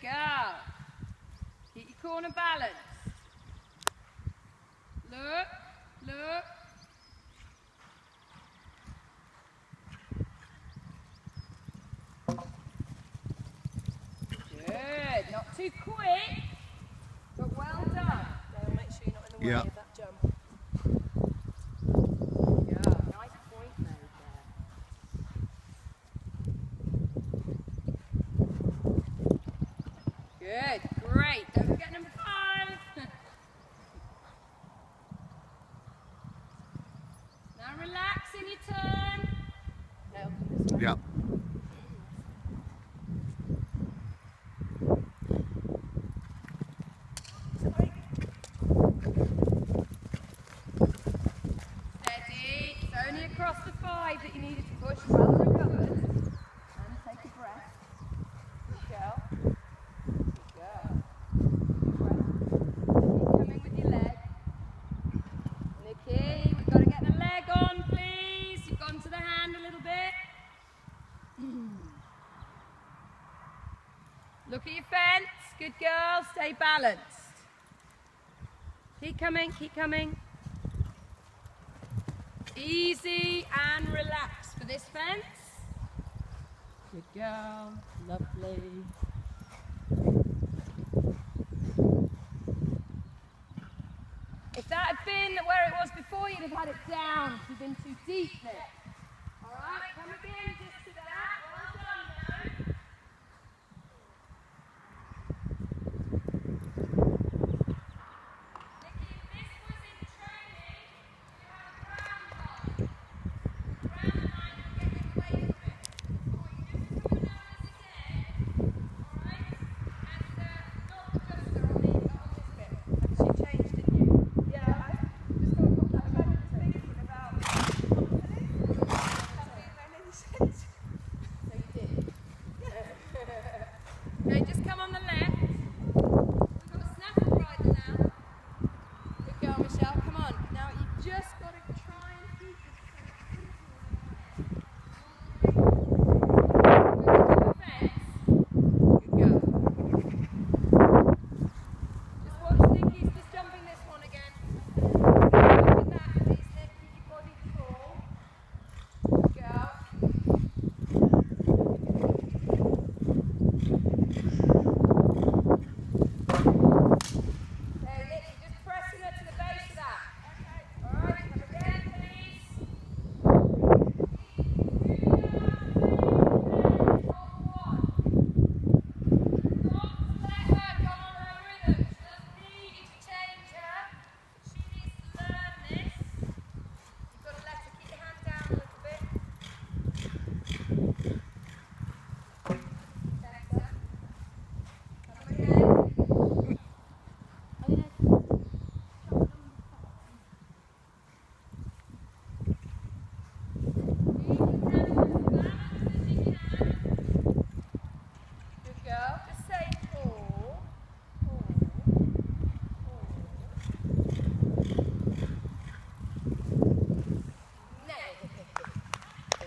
girl. Keep your corner balanced. Look, look. Good. Not too quick, but well done. Dale, make sure you're not in the way of that jump. Yeah, nice point made there. Good, great. Don't forget number 5. Now relax in your turn. Dale, come this way. Yeah. Steady. It's only across the 5 that you needed to push. Well recovered. And take a breath. Good girl. Good girl. Good breath. Keep coming with your leg. Nikki, we've got to get the leg on, please. You've gone to the hand a little bit. Look at your fence. Good girl. Stay balanced. Keep coming, keep coming. Easy and relax for this fence. Good girl. Lovely. If that had been where it was before, you'd have had it down. You've been too deep there. All right, come again. Just